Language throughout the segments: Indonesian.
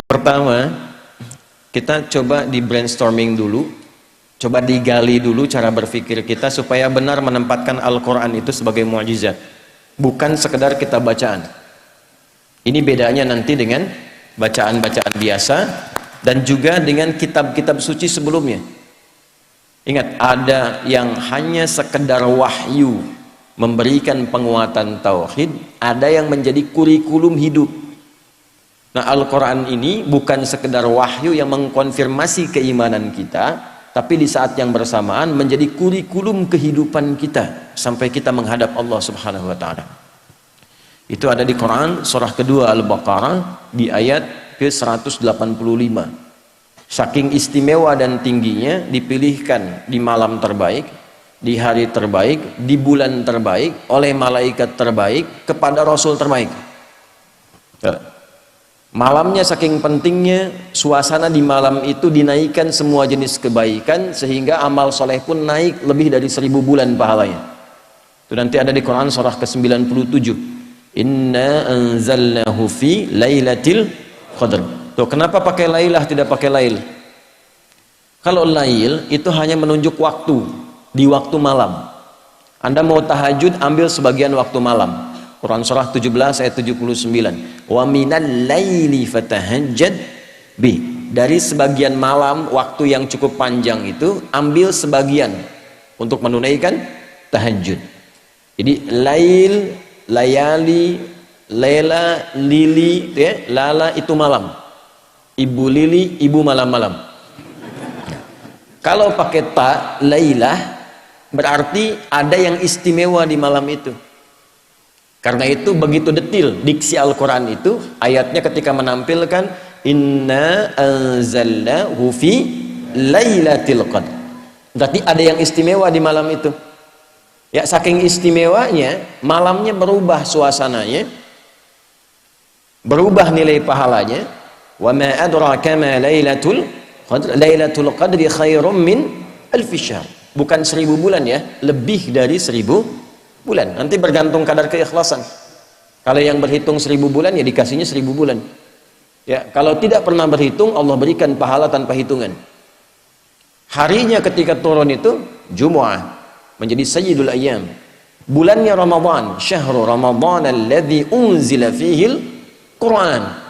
Pertama, kita coba di brainstorming dulu, coba digali dulu cara berpikir kita supaya benar menempatkan Al-Quran itu sebagai mukjizat, bukan sekedar kita bacaan. Ini bedanya nanti dengan bacaan-bacaan biasa dan juga dengan kitab-kitab suci sebelumnya. Ingat, ada yang hanya sekedar wahyu memberikan penguatan tauhid, ada yang menjadi kurikulum hidup. Nah, Al-Quran ini bukan sekedar wahyu yang mengkonfirmasi keimanan kita, tapi di saat yang bersamaan menjadi kurikulum kehidupan kita sampai kita menghadap Allah Subhanahu wa Ta'ala. Itu ada di Quran surah kedua Al-Baqarah di ayat ke-185. Saking istimewa dan tingginya, dipilihkan di malam terbaik, di hari terbaik, di bulan terbaik, oleh malaikat terbaik kepada Rasul terbaik. Malamnya saking pentingnya, suasana di malam itu dinaikkan semua jenis kebaikan sehingga amal soleh pun naik lebih dari 1000 bulan pahalanya. Itu nanti ada di Quran surah ke-97. Inna anzalnahu fi lailatul qadr. Tuh, kenapa pakai lailah tidak pakai lail? Kalau lail itu hanya menunjuk waktu, di waktu malam. Anda mau tahajud, ambil sebagian waktu malam. Quran surah 17 ayat 79. Wa minal laili fatahajjad bi. Dari sebagian malam, waktu yang cukup panjang itu, ambil sebagian untuk menunaikan tahajud. Jadi lail, layali, lela, lili, ya, lala itu malam. Ibu lili, ibu malam-malam. Kalau pakai ta, lailah, berarti ada yang istimewa di malam itu. Karena itu begitu detil diksi Al-Quran itu, ayatnya ketika menampilkan inna anzalnahu fi lailatul qadr. Berarti ada yang istimewa di malam itu. Ya, saking istimewanya, malamnya berubah suasananya, berubah nilai pahalanya. Wa ma adraka ma lailatul qadr. Lailatul qadri khairum min alfi syahr. Bukan 1000 bulan ya, lebih dari 1000 bulan. Nanti bergantung kadar keikhlasan. Kalau yang berhitung 1000 bulan ya dikasihnya 1000 bulan. Ya, kalau tidak pernah berhitung, Allah berikan pahala tanpa hitungan. Harinya ketika turun itu Jumu'ah, menjadi sayyidul ayyam. Bulannya Ramadan, syahrul Ramadan alladzi unzila fihil Quran.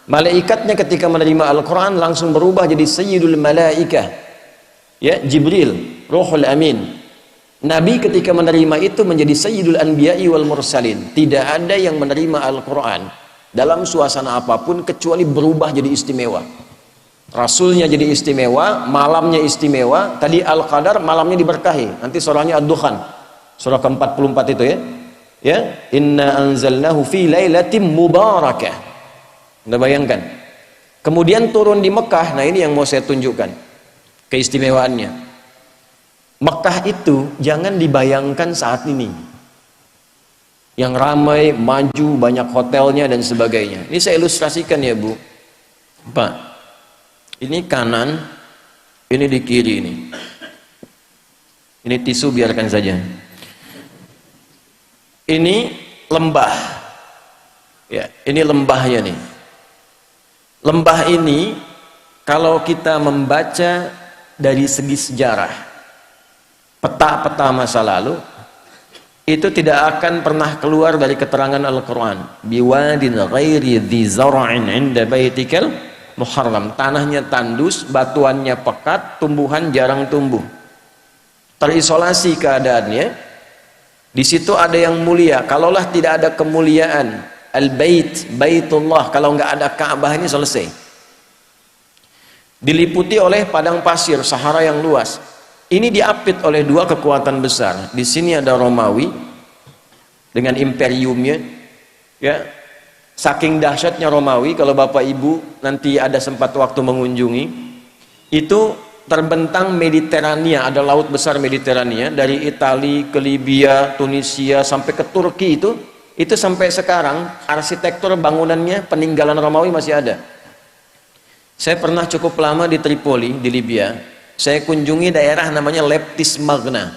Malaikatnya ketika menerima Al-Quran langsung berubah jadi sayyidul malaikah, ya, Jibril, Ruhul Amin. Nabi ketika menerima itu menjadi sayyidul anbiya'i wal mursalin. Tidak ada yang menerima Al-Quran dalam suasana apapun kecuali berubah jadi istimewa. Rasulnya jadi istimewa, malamnya istimewa. Tadi Al-Qadar, malamnya diberkahi. Nanti surahnya Ad-Dukhan, surah ke-44 itu ya. Ya, inna anzalnahu fi lailatin mubarakah. Anda bayangkan. Kemudian turun di Mekah. Nah, ini yang mau saya tunjukkan keistimewaannya. Mekah itu jangan dibayangkan saat ini yang ramai, maju, banyak hotelnya dan sebagainya. Ini saya ilustrasikan ya Bu Pak. Ini kanan, ini di kiri ini. Ini tisu biarkan saja. Ini lembah. Ya, ini lembahnya nih. Lembah ini kalau kita membaca dari segi sejarah, peta-peta masa lalu, itu tidak akan pernah keluar dari keterangan Al-Quran. Biwadin ghairi dhi zara'in inda baitikal muharram. Tanahnya tandus, batuannya pekat, tumbuhan jarang tumbuh. Terisolasi keadaannya. Di situ ada yang mulia. Kalaulah tidak ada kemuliaan Al-Bait, Baitullah, kalau nggak ada Ka'bah ini selesai. Diliputi oleh padang pasir, Sahara yang luas. Ini diapit oleh dua kekuatan besar. Di sini ada Romawi dengan imperiumnya, ya. Saking dahsyatnya Romawi, kalau Bapak Ibu nanti ada sempat waktu mengunjungi, itu terbentang Mediterania, ada laut besar Mediterania, dari Italia ke Libya, Tunisia sampai ke Turki itu sampai sekarang arsitektur bangunannya peninggalan Romawi masih ada. Saya pernah cukup lama di Tripoli di Libya. Saya kunjungi daerah namanya Leptis Magna.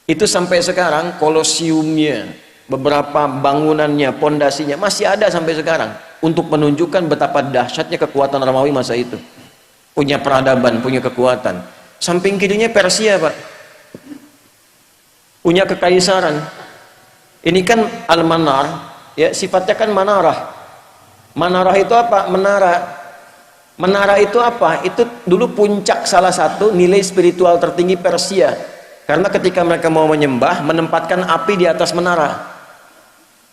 Itu sampai sekarang kolosiumnya, beberapa bangunannya, pondasinya masih ada sampai sekarang. untuk menunjukkan betapa dahsyatnya kekuatan Romawi masa itu. Punya peradaban, punya kekuatan. Samping kirinya Persia, Pak. Punya kekaisaran. Ini kan Al-Manar, ya, sifatnya kan manarah. Manarah itu apa? Menara. Menara itu apa? Itu dulu puncak salah satu nilai spiritual tertinggi Persia. Karena ketika mereka mau menyembah, menempatkan api di atas menara.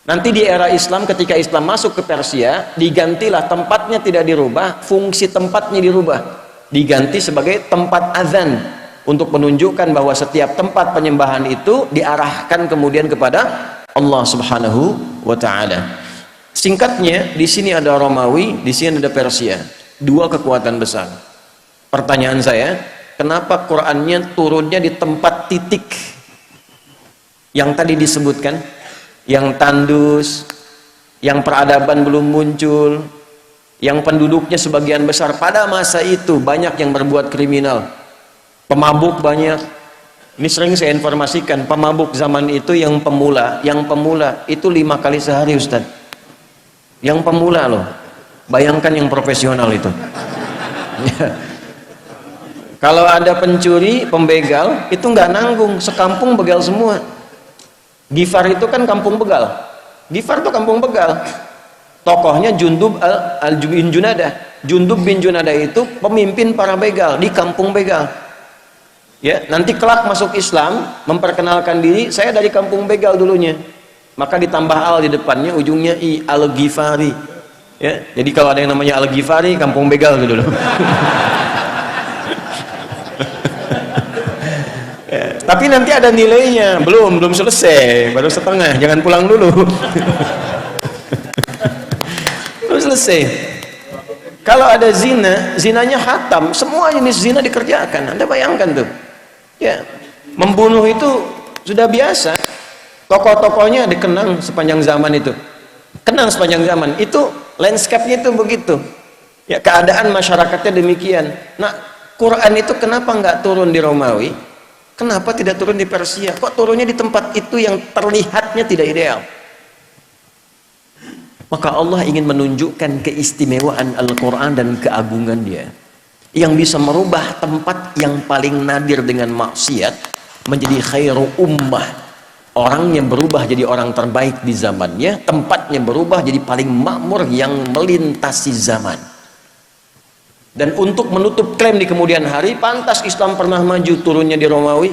Nanti di era Islam, ketika Islam masuk ke Persia, digantilah, tempatnya tidak dirubah, fungsi tempatnya dirubah. Diganti sebagai tempat azan, untuk menunjukkan bahwa setiap tempat penyembahan itu diarahkan kemudian kepada Allah Subhanahu wa Ta'ala. Singkatnya, di sini ada Romawi, di sini ada Persia, dua kekuatan besar. Pertanyaan saya, kenapa Qur'annya turunnya di tempat titik yang tadi disebutkan, yang tandus, yang peradaban belum muncul, yang penduduknya sebagian besar pada masa itu banyak yang berbuat kriminal, pemabuk banyak. Ini sering saya informasikan, pemabuk zaman itu yang pemula itu 5 kali sehari, Ustaz. Yang pemula loh, bayangkan yang profesional itu. Kalau ada pencuri, pembegal, itu nggak nanggung, sekampung begal semua. Gifar itu kan kampung begal. Gifar itu kampung begal. Tokohnya Jundub bin Junadah. Jundub bin Junadah itu pemimpin para begal di kampung begal. Ya, nanti kelak masuk Islam, memperkenalkan diri, saya dari kampung begal dulunya. Maka ditambah al di depannya, ujungnya i, Al-Ghifari. Ya, jadi kalau ada yang namanya Al-Ghifari, kampung begal itu dulu. Ya, tapi nanti ada nilainya, belum selesai, baru setengah, jangan pulang dulu. Belum selesai. Kalau ada zina, zinanya hatam, semua jenis zina dikerjakan. Anda bayangkan tuh. Ya, membunuh itu sudah biasa. Tokoh-tokohnya dikenang sepanjang zaman itu. Kenang sepanjang zaman. Itu landscape-nya itu begitu. Ya, keadaan masyarakatnya demikian. Nah, Quran itu kenapa nggak turun di Romawi? Kenapa tidak turun di Persia? Kok turunnya di tempat itu yang terlihatnya tidak ideal? Maka Allah ingin menunjukkan keistimewaan Al-Quran dan keagungan dia, yang bisa merubah tempat yang paling nadir dengan maksiat menjadi khairu ummah. Orangnya berubah jadi orang terbaik di zamannya, tempatnya berubah jadi paling makmur yang melintasi zaman. Dan untuk menutup klaim di kemudian hari, pantas Islam pernah maju turunnya di Romawi.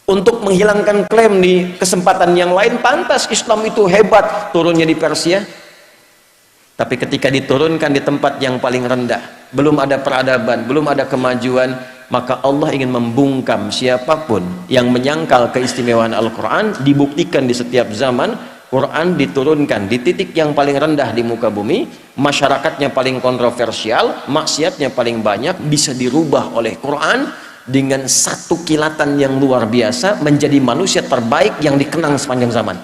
Untuk menghilangkan klaim di kesempatan yang lain, pantas Islam itu hebat turunnya di Persia. Tapi ketika diturunkan di tempat yang paling rendah, belum ada peradaban, belum ada kemajuan, maka Allah ingin membungkam siapapun yang menyangkal keistimewaan Al-Quran. Dibuktikan di setiap zaman Quran diturunkan di titik yang paling rendah di muka bumi, masyarakatnya paling kontroversial, maksiatnya paling banyak, bisa dirubah oleh Quran dengan satu kilatan yang luar biasa menjadi manusia terbaik yang dikenang sepanjang zaman.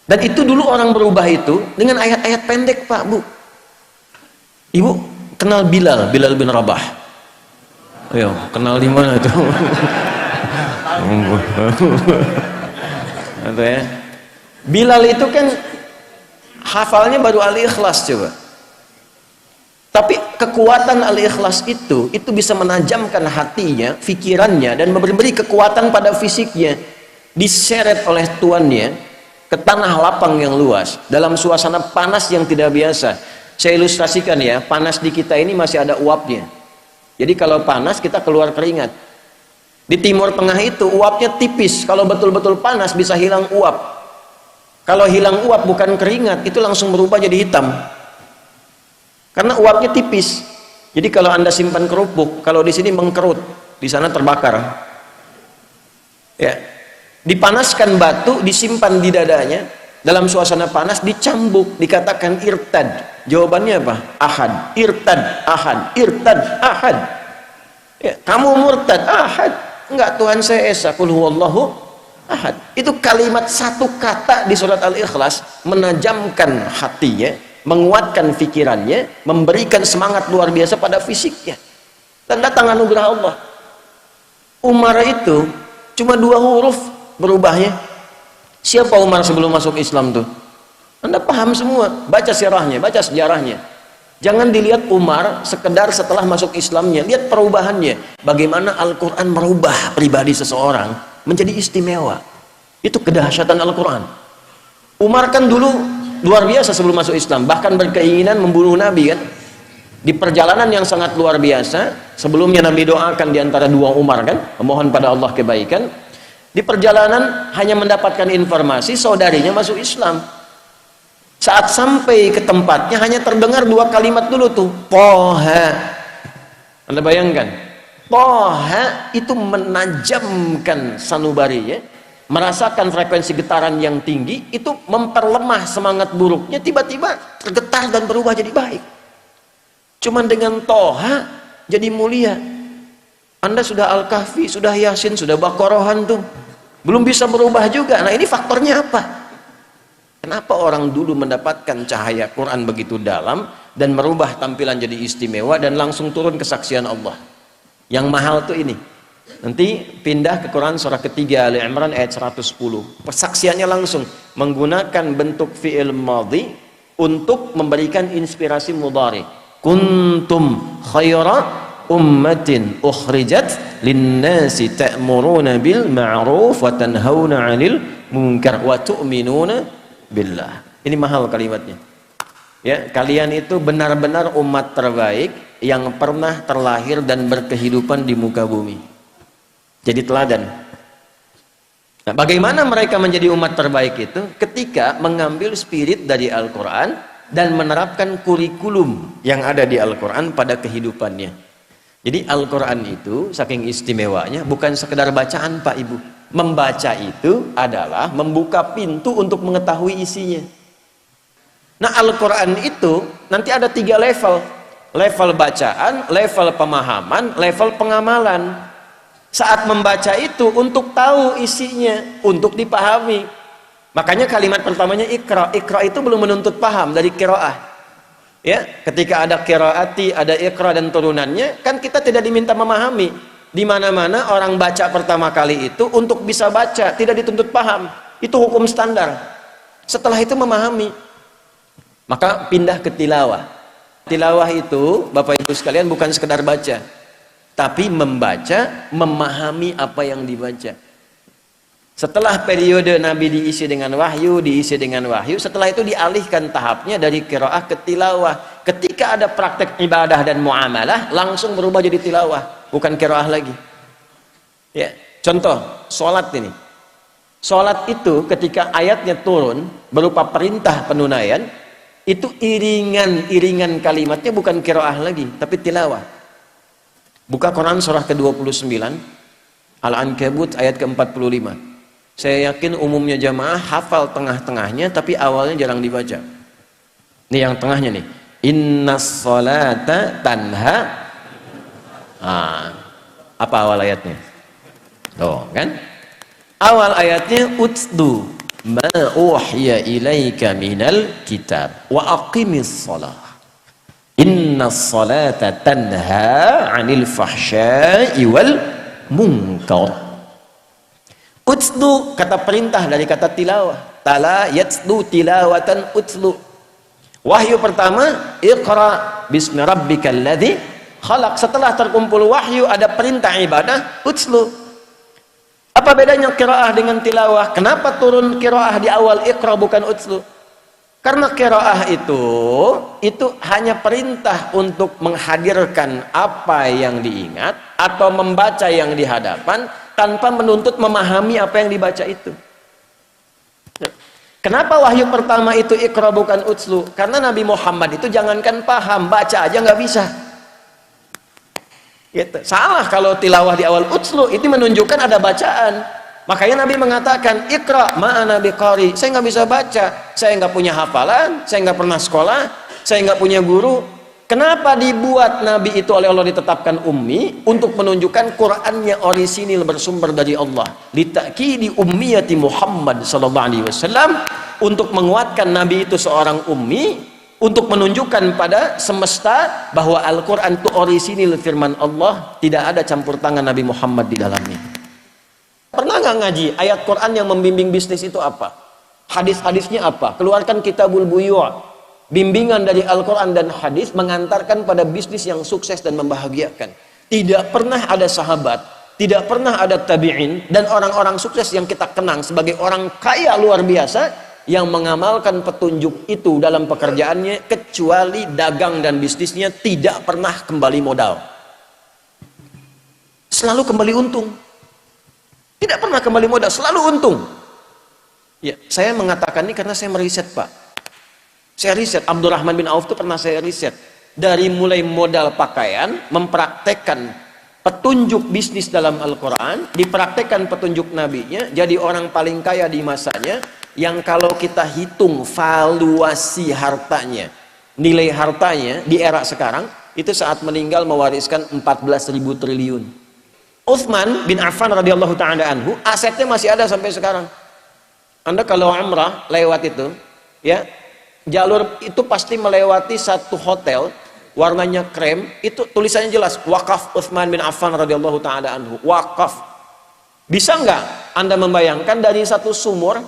Dan itu dulu orang berubah itu dengan ayat-ayat pendek, Pak, Bu. Ibu kenal Bilal bin Rabah? Ayo, kenal di mana itu? Atau ya, Bilal itu kan hafalnya baru Al-Ikhlas coba. Tapi kekuatan Al-Ikhlas itu bisa menajamkan hatinya, pikirannya, dan memberi kekuatan pada fisiknya. Diseret oleh tuannya ke tanah lapang yang luas dalam suasana panas yang tidak biasa. Saya ilustrasikan ya, panas di kita ini masih ada uapnya. Jadi kalau panas kita keluar keringat. Di Timur Tengah itu uapnya tipis, kalau betul-betul panas bisa hilang uap. Kalau hilang uap bukan keringat, itu langsung berubah jadi hitam. Karena uapnya tipis. Jadi kalau Anda simpan kerupuk, kalau di sini mengkerut, di sana terbakar. Ya. Dipanaskan batu, disimpan di dadanya, dalam suasana panas, dicambuk, dikatakan irtad. Jawabannya apa? Ahad. Irtad, ahad. Irtad, ahad. Ya, kamu murtad, ahad. Enggak, Tuhan saya esa, qul huwallahu ahad. Itu kalimat satu kata di surat Al-Ikhlas menajamkan hatinya, menguatkan pikirannya, memberikan semangat luar biasa pada fisiknya. Dan datang anugerah Allah. Umar itu cuma 2 huruf berubahnya. Siapa Umar sebelum masuk Islam tuh? Anda paham semua, baca sirahnya, baca sejarahnya. Jangan dilihat Umar sekedar setelah masuk Islamnya, lihat perubahannya. Bagaimana Al-Quran merubah pribadi seseorang menjadi istimewa. Itu kedahsyatan Al-Quran. Umar kan dulu luar biasa sebelum masuk Islam, bahkan berkeinginan membunuh Nabi kan. Di perjalanan yang sangat luar biasa, sebelumnya Nabi doakan di antara dua Umar kan, memohon pada Allah kebaikan. Di perjalanan hanya mendapatkan informasi saudarinya masuk Islam. Saat sampai ke tempatnya hanya terdengar dua kalimat dulu tuh, Toha. Anda bayangkan, Toha itu menajamkan sanubarinya, merasakan frekuensi getaran yang tinggi, itu memperlemah semangat buruknya, tiba-tiba tergetar dan berubah jadi baik. Cuman dengan Toha jadi mulia. Anda sudah Al-Kahfi, sudah Yasin, sudah Baqarahan tuh, belum bisa berubah juga. Nah ini faktornya apa? Kenapa orang dulu mendapatkan cahaya Quran begitu dalam dan merubah tampilan jadi istimewa dan langsung turun kesaksian Allah? Yang mahal tuh ini. Nanti pindah ke Quran surah ketiga Ali Imran ayat 110. Persaksiannya langsung menggunakan bentuk fi'il madhi untuk memberikan inspirasi mudhari. Kuntum khaira ummatin ukhrijat linnasi ta'muruna bil ma'ruf wa tanhauna 'anil munkar wa tu'minuna billah. Ini mahal kalimatnya. Ya, kalian itu benar-benar umat terbaik yang pernah terlahir dan berkehidupan di muka bumi. Jadi teladan. Nah, bagaimana mereka menjadi umat terbaik itu? Ketika mengambil spirit dari Al-Quran dan menerapkan kurikulum yang ada di Al-Quran pada kehidupannya. Jadi Al-Quran itu saking istimewanya bukan sekedar bacaan Pak Ibu. Membaca itu adalah membuka pintu untuk mengetahui isinya. Nah Al-Quran itu nanti ada 3 level. Level bacaan, level pemahaman, level pengamalan. Saat membaca itu untuk tahu isinya, untuk dipahami. Makanya kalimat pertamanya Iqra. Iqra itu belum menuntut paham dari qiraah. Ya, ketika ada qiraati, ada Iqra dan turunannya, kan kita tidak diminta memahami. Di mana-mana orang baca pertama kali itu untuk bisa baca, tidak dituntut paham. Itu hukum standar. Setelah itu memahami. Maka pindah ke tilawah. Tilawah itu, Bapak Ibu sekalian, bukan sekedar baca, tapi membaca, memahami apa yang dibaca. Setelah periode Nabi diisi dengan wahyu, setelah itu dialihkan tahapnya dari qiraah ke tilawah. Ketika ada praktek ibadah dan muamalah, langsung berubah jadi tilawah, bukan qiraah lagi. Ya, contoh, sholat ini. Sholat itu ketika ayatnya turun berupa perintah penunaian, itu iringan kalimatnya bukan qiraah lagi, tapi tilawah. Buka Quran surah ke-29, Al-Ankabut ayat ke-45. Saya yakin umumnya jamaah hafal tengah-tengahnya, tapi awalnya jarang dibaca. Ini yang tengahnya nih. Innas salata tanha. Apa awal ayatnya? Tuh kan? Awal ayatnya utdu ma uhiya ilaika minal kitab wa aqimis salah. Innas salata tanha 'anil fahsya'i wal munkar. Utslu kata perintah dari kata tilawah. Tala yatslu tilawatan utslu. Wahyu pertama, Iqra bismi rabbikal ladzi khalaq. Setelah terkumpul wahyu ada perintah ibadah, utslu. Apa bedanya qiraah dengan tilawah? Kenapa turun qiraah di awal Iqra bukan utslu? Karena qiraah itu hanya perintah untuk menghadirkan apa yang diingat atau membaca yang di hadapan, tanpa menuntut memahami apa yang dibaca itu. Kenapa wahyu pertama itu Iqra bukan utslu? Karena Nabi Muhammad itu jangankan paham, baca aja nggak bisa. Gitu. Salah kalau tilawah di awal utslu, itu menunjukkan ada bacaan. Makanya Nabi mengatakan Iqra ma'ana biqari. Saya nggak bisa baca, saya nggak punya hafalan, saya nggak pernah sekolah, saya nggak punya guru. Kenapa dibuat Nabi itu oleh Allah ditetapkan ummi? Untuk menunjukkan Qur'annya orisinil bersumber dari Allah. Litakidi ummiyati Muhammad sallallahu alaihi wasallam, untuk menguatkan Nabi itu seorang ummi, untuk menunjukkan pada semesta bahwa Al-Qur'an itu orisinil firman Allah, tidak ada campur tangan Nabi Muhammad di dalamnya. Pernah nggak ngaji? Ayat Quran yang membimbing bisnis itu apa? Hadis-hadisnya apa? Keluarkan Kitabul Buyu'. Bimbingan dari Al-Quran dan hadis mengantarkan pada bisnis yang sukses dan membahagiakan. Tidak pernah ada sahabat, tidak pernah ada tabi'in, dan orang-orang sukses yang kita kenang sebagai orang kaya luar biasa yang mengamalkan petunjuk itu dalam pekerjaannya, kecuali dagang dan bisnisnya tidak pernah kembali modal. Selalu kembali untung. Tidak pernah kembali modal, selalu untung. Ya, saya mengatakan ini karena saya meriset, Pak. Saya riset, Abdurrahman bin Auf itu pernah saya riset. Dari mulai modal pakaian, mempraktekkan petunjuk bisnis dalam Al-Quran, dipraktekkan petunjuk nabinya, jadi orang paling kaya di masanya, yang kalau kita hitung valuasi hartanya, nilai hartanya di era sekarang, itu saat meninggal mewariskan 14.000 triliun. Utsman bin Affan radhiyallahu ta'ala anhu, asetnya masih ada sampai sekarang. Anda kalau umrah lewat itu, ya, jalur itu pasti melewati satu hotel warnanya krem, itu tulisannya jelas wakaf Utsman bin Affan radhiyallahu taala anhu, wakaf. Bisa nggak Anda membayangkan dari satu sumur,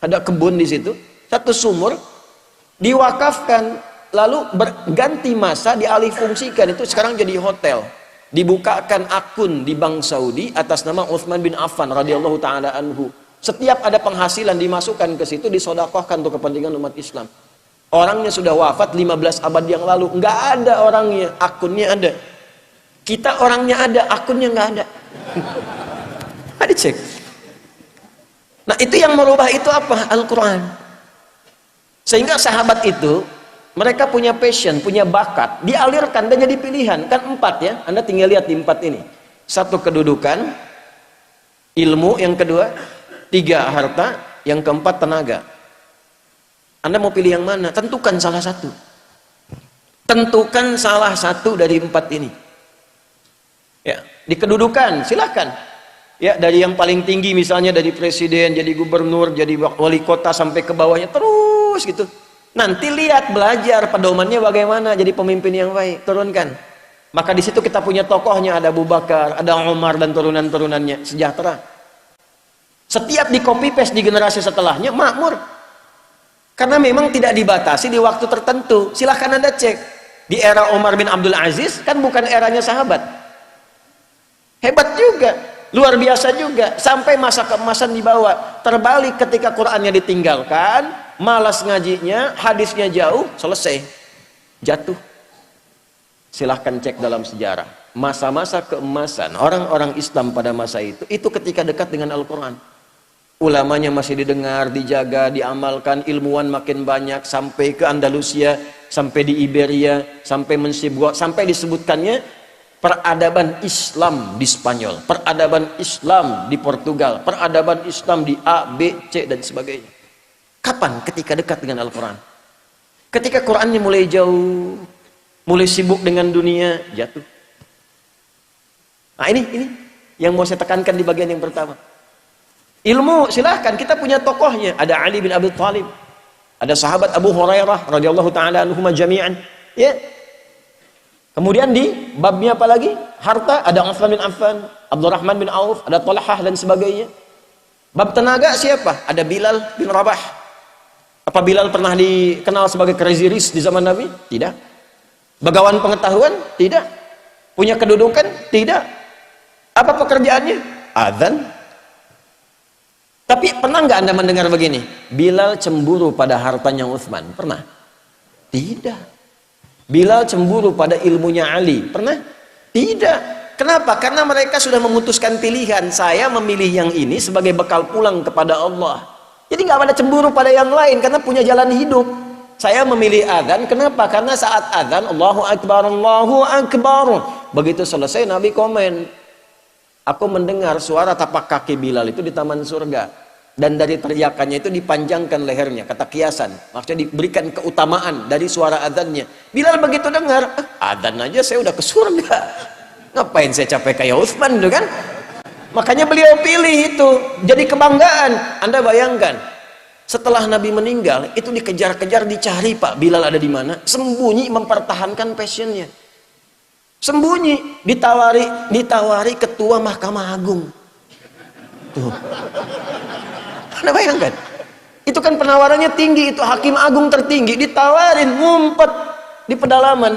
ada kebun di situ, satu sumur diwakafkan, lalu berganti masa dialih fungsikan, itu sekarang jadi hotel, dibukakan akun di Bank Saudi atas nama Utsman bin Affan radhiyallahu taala anhu. Setiap ada penghasilan dimasukkan ke situ, disodakohkan untuk kepentingan umat Islam. Orangnya sudah wafat 15 abad yang lalu, nggak ada orangnya, akunnya ada. Kita orangnya ada, akunnya nggak ada. Ada cek. Nah itu yang merubah itu apa? Al-Quran. Sehingga sahabat itu, mereka punya passion, punya bakat, dialirkan dan jadi pilihan. Kan 4 ya, Anda tinggal lihat di 4 ini. 1 kedudukan, ilmu yang kedua, 3 harta, yang keempat tenaga. Anda mau pilih yang mana? Tentukan salah satu. Tentukan salah satu dari 4 ini. Ya, di kedudukan silakan. Ya, dari yang paling tinggi misalnya dari presiden, jadi gubernur, jadi wali kota sampai ke bawahnya terus gitu. Nanti lihat belajar pedomannya bagaimana jadi pemimpin yang baik, turunkan. Maka di situ kita punya tokohnya, ada Abu Bakar, ada Umar dan turunan-turunannya, sejahtera. Setiap di copy paste di generasi setelahnya makmur. Karena memang tidak dibatasi di waktu tertentu. Silahkan Anda cek. Di era Umar bin Abdul Aziz kan bukan eranya sahabat. Hebat juga, luar biasa juga. Sampai masa keemasan dibawa. Terbalik ketika Qur'annya ditinggalkan, malas ngajinya, hadisnya jauh, selesai. Jatuh. Silahkan cek dalam sejarah. Masa-masa keemasan orang-orang Islam pada masa itu ketika dekat dengan Al-Quran. Ulamanya masih didengar, dijaga, diamalkan, ilmuwan makin banyak, sampai ke Andalusia, sampai di Iberia, sampai Mensibua, sampai disebutkannya peradaban Islam di Spanyol, peradaban Islam di Portugal, peradaban Islam di A, B, C, dan sebagainya. Kapan? Ketika dekat dengan Al-Quran. Ketika Qurannya mulai jauh, mulai sibuk dengan dunia, jatuh. Nah ini yang mau saya tekankan di bagian yang pertama. Ilmu silahkan, kita punya tokohnya, ada Ali bin Abi Thalib, ada sahabat Abu Hurairah radhiyallahu taala anhum jami'an, ya. Kemudian di babnya apa lagi? Harta, ada Utsman bin Affan, Abdurrahman bin Auf, ada Talhah dan sebagainya. Bab tenaga siapa? Ada Bilal bin Rabah. Apa Bilal pernah dikenal sebagai crazy rich di zaman Nabi? Tidak. Bagawan pengetahuan? Tidak. Punya kedudukan? Tidak. Apa pekerjaannya? Adzan. Tapi pernah nggak Anda mendengar begini? Bilal cemburu pada hartanya Utsman. Pernah? Tidak. Bilal cemburu pada ilmunya Ali. Pernah? Tidak. Kenapa? Karena mereka sudah memutuskan pilihan. Saya memilih yang ini sebagai bekal pulang kepada Allah. Jadi nggak ada cemburu pada yang lain karena punya jalan hidup. Saya memilih adzan. Kenapa? Karena saat adzan Allahu Akbar, Allahu Akbar. Begitu selesai Nabi komen, aku mendengar suara tapak kaki Bilal itu di taman surga. Dan dari teriakannya itu dipanjangkan lehernya, kata kiasan. Maksudnya diberikan keutamaan dari suara adzannya. Bilal begitu dengar, adzan aja saya udah ke surga. Ngapain saya capek kayak Utsman itu kan? Makanya beliau pilih itu. Jadi kebanggaan. Anda bayangkan, setelah Nabi meninggal, itu dikejar-kejar, dicari Pak Bilal ada di mana. Sembunyi mempertahankan passionnya. Sembunyi, ditawari ketua Mahkamah Agung. Tuh. Anda bayangkan? Itu kan penawarannya tinggi, itu hakim agung tertinggi, ditawarin, ngumpet di pedalaman.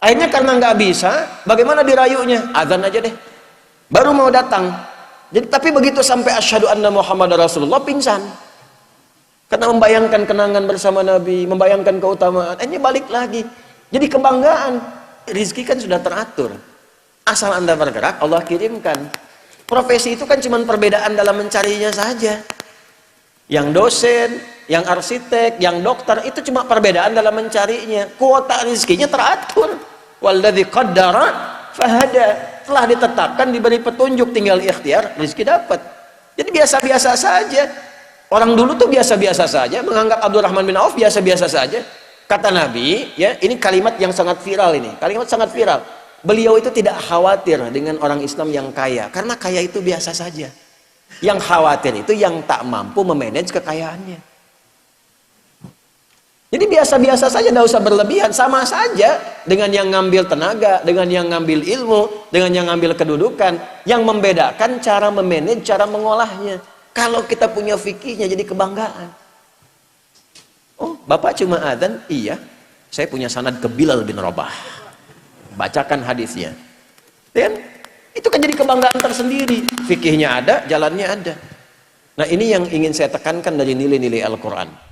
Akhirnya karena nggak bisa, bagaimana dirayunya? Azan aja deh. Baru mau datang. Jadi tapi begitu sampai asyhadu anna Muhammad Rasulullah, pingsan. Karena membayangkan kenangan bersama Nabi, membayangkan keutamaan. Ini balik lagi. Jadi kebanggaan. Rizki kan sudah teratur. Asal Anda bergerak, Allah kirimkan. Profesi itu kan cuma perbedaan dalam mencarinya saja. Yang dosen, yang arsitek, yang dokter, itu cuma perbedaan dalam mencarinya. Kuota rizkinya teratur. Walladzi qaddara fahada. Telah ditetapkan, diberi petunjuk, tinggal ikhtiar, rizki dapat. Jadi biasa-biasa saja. Orang dulu tuh biasa-biasa saja, menganggap Abdurrahman bin Auf biasa-biasa saja. Kata Nabi, ya, ini kalimat yang sangat viral ini. Kalimat sangat viral. Beliau itu tidak khawatir dengan orang Islam yang kaya, karena kaya itu biasa saja. Yang khawatir itu yang tak mampu memanage kekayaannya. Jadi biasa-biasa saja, tidak usah berlebihan. Sama saja dengan yang ngambil tenaga, dengan yang ngambil ilmu, dengan yang ngambil kedudukan. Yang membedakan cara memanage, cara mengolahnya. Kalau kita punya fikihnya jadi kebanggaan. Oh, Bapak cuma adzan? Iya. Saya punya sanad ke Bilal bin Rabah. Bacakan hadisnya. Dan itu kan jadi kebanggaan tersendiri. Fikihnya ada, jalannya ada. Nah, ini yang ingin saya tekankan dari nilai-nilai Al-Quran.